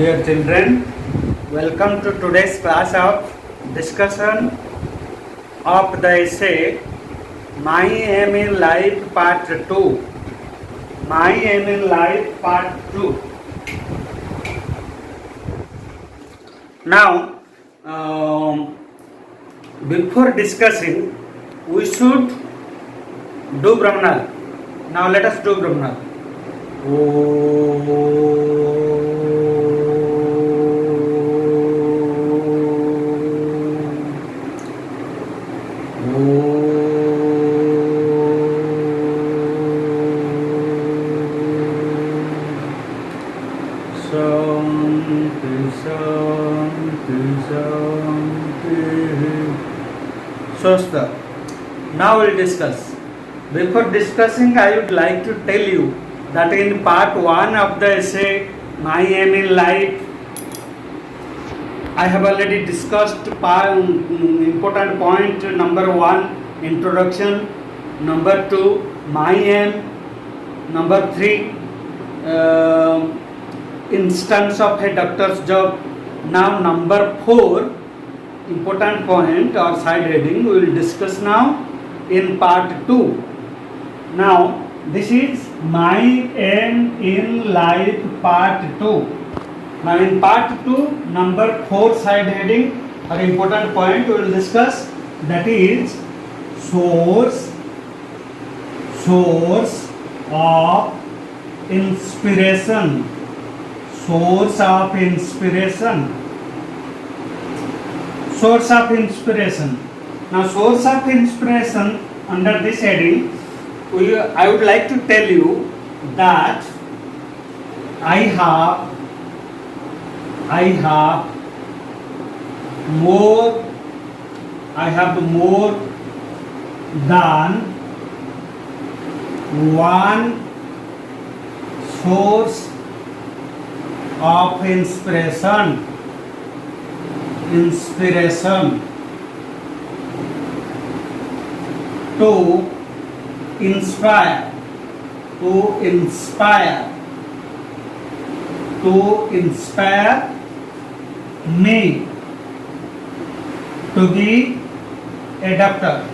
Dear children, welcome to today's class of discussion of the essay My Aim in Life Part 2. My Aim in Life Part 2. Now, before discussing, we should do Brahmanal. Now let us do Brahmanal. So, now we'll discuss. Before discussing, I would like to tell you that in part 1 of the essay, My Aim in Life, I have already discussed important point number 1, introduction, number 2, my aim, number 3, instance of a doctor's job. Now number 4, important point or side heading we will discuss now in part 2. Now this is my aim in life part 2. Now in part 2, number 4 side heading or important point we will discuss, that is source of inspiration. Source of inspiration. Source of inspiration. Now source of inspiration, under this heading I would like to tell you that I have more than one source of inspiration to inspire me to be a doctor.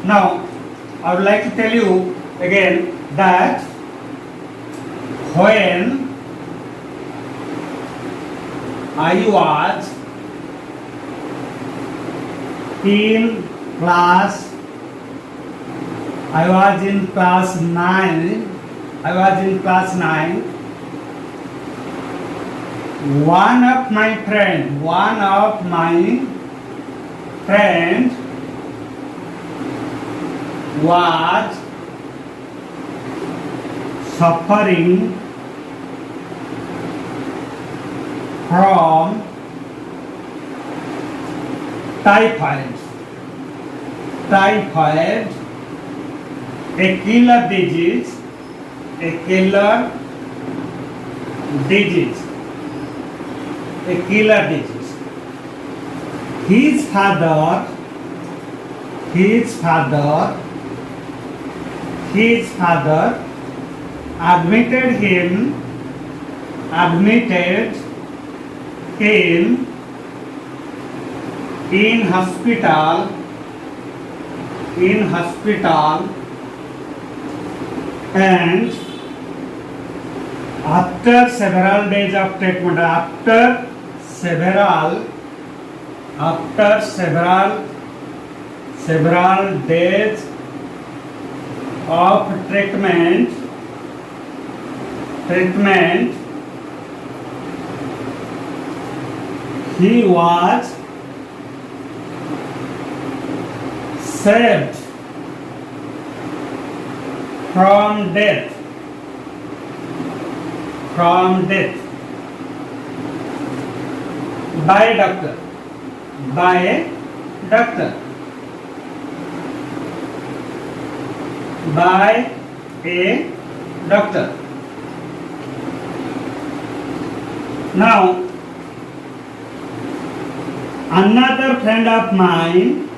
Now I would like to tell you again that when I was in class 9. One of my friends was suffering from typhoid, a killer disease. His father admitted him in hospital and after several days of treatment, several days of treatment, he was saved from death by a doctor. Now another friend of mine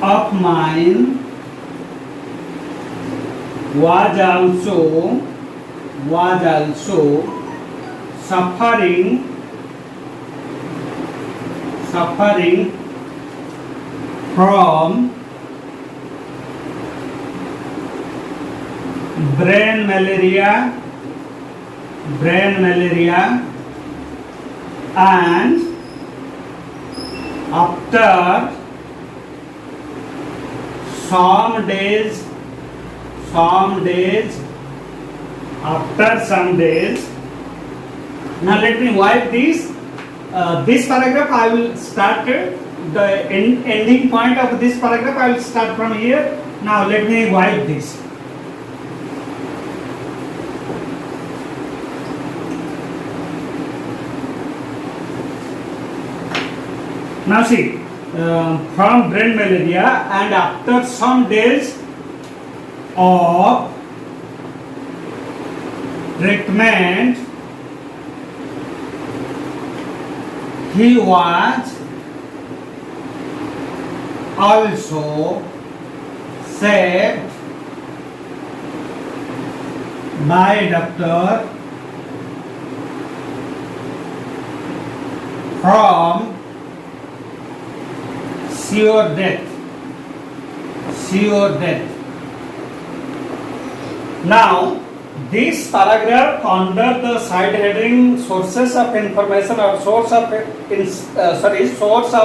of mine was also suffering from brain malaria, and after some days, now let me wipe this. This paragraph I will start the ending point of this paragraph. I will start from here. Now let me wipe this. Now see, from brain malaria and after some days of treatment, he was also saved by doctor from sure death. Now this paragraph under the side heading sources of information or source of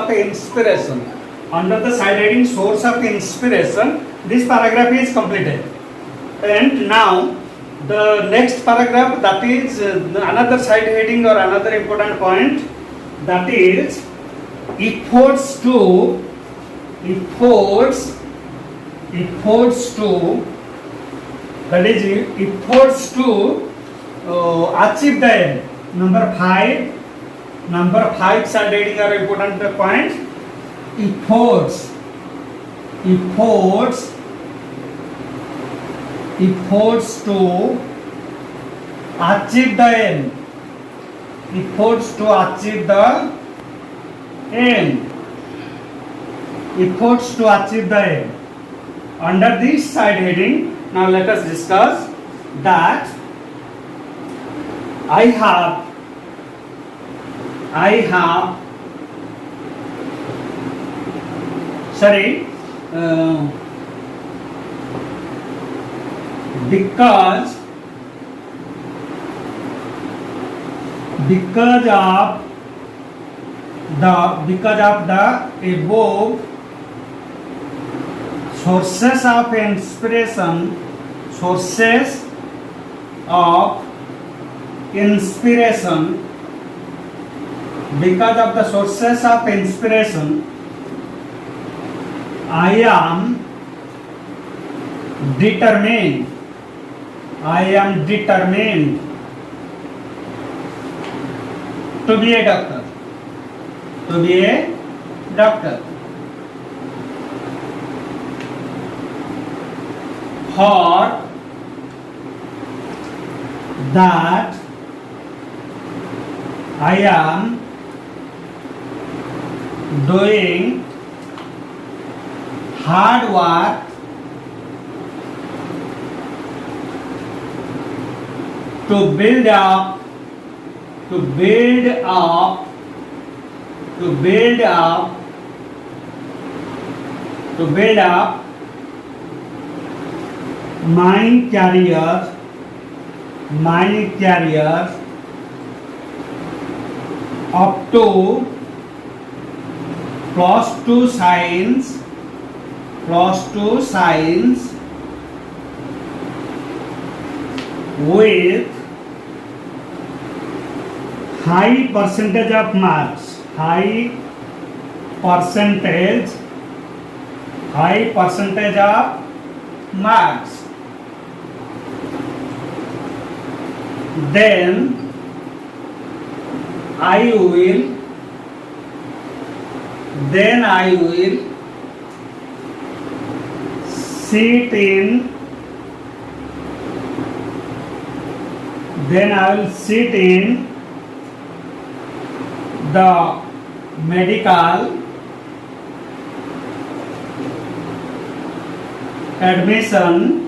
inspiration, under the side heading source of inspiration, this paragraph is completed. And now the next paragraph, that is another side heading or another important point, that is efforts to achieve the end. Number 5 side heading are important point. Efforts to achieve the end. Under this side heading, now let us discuss that I have because of the above sources of inspiration, because of the sources of inspiration, I am determined to be a doctor. For that I am doing hard work to build up my career up to plus 2 science with high percentage of marks, high percentage of marks. Then I will sit in the medical admission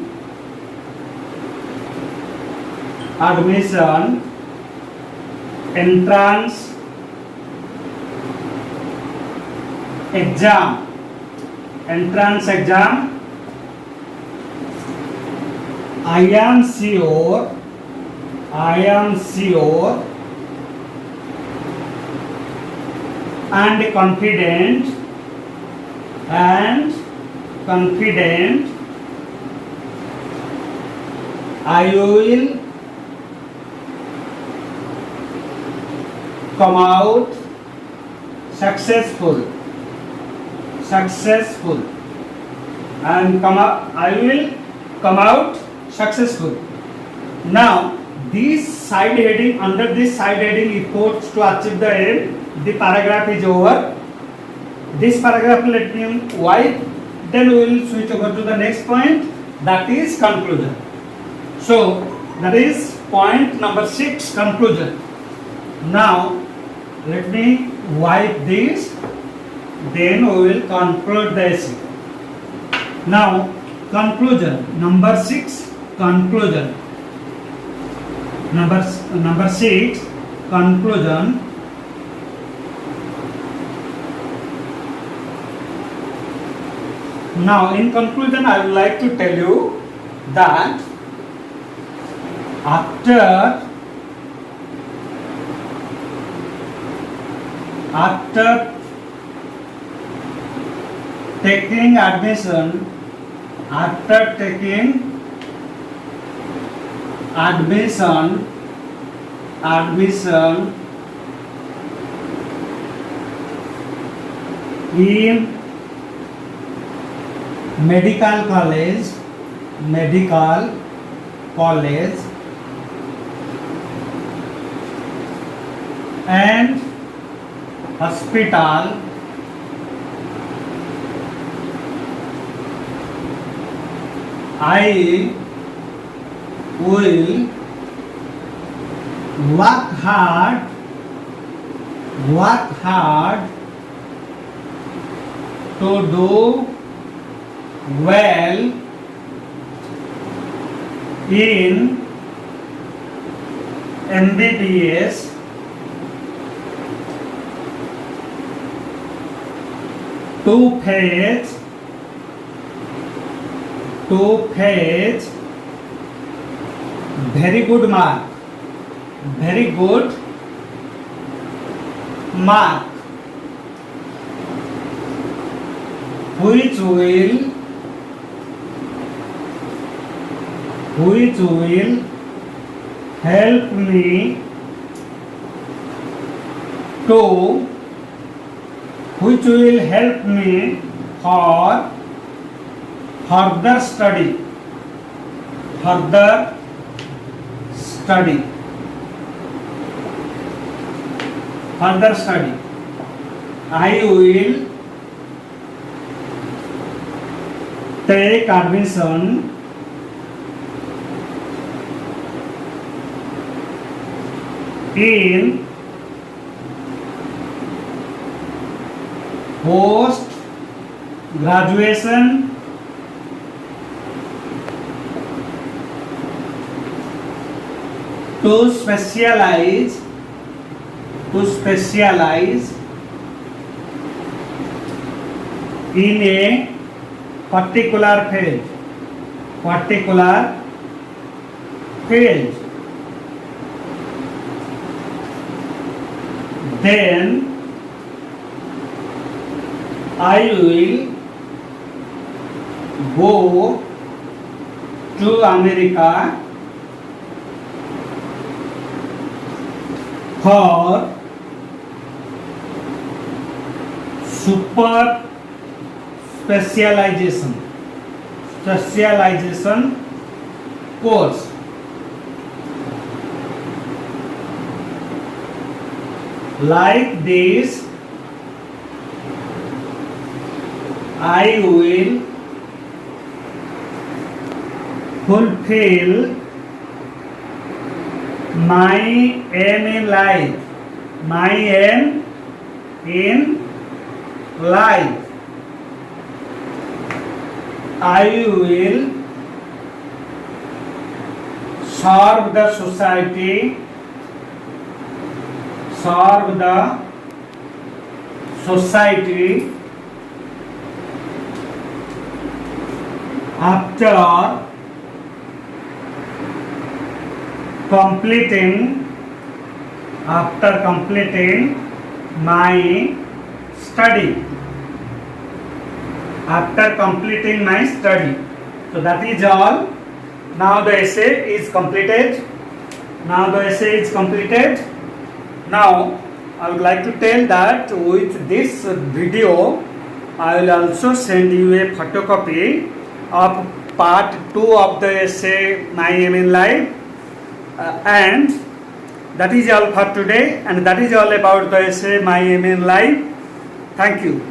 entrance exam I am sure and confident I will come out successful and I will come out successful. Now this side heading, under this side heading, efforts to achieve the aim, the paragraph is over. This paragraph let me wipe, then we will switch over to the next point, that is conclusion. So that is point number 6, conclusion. Now let me wipe this, then we will conclude the essay. Now conclusion, number 6, conclusion. Number 6, conclusion. Now in conclusion I would like to tell you that after taking admission in medical college and hospital, I will work hard to do well in MBBS to fetch very good mark which will help me for further study. I will take admission in post graduation to specialize in a particular field. Then I will go to America for super specialization course. Like this, I will fulfill my aim in life. I will serve the society, after completing my study. So that is all. Now the essay is completed. Now I would like to tell that with this video I will also send you a photocopy of part 2 of the essay My Aim in Life, and that is all for today, and that is all about the essay My Aim in Life. Thank you.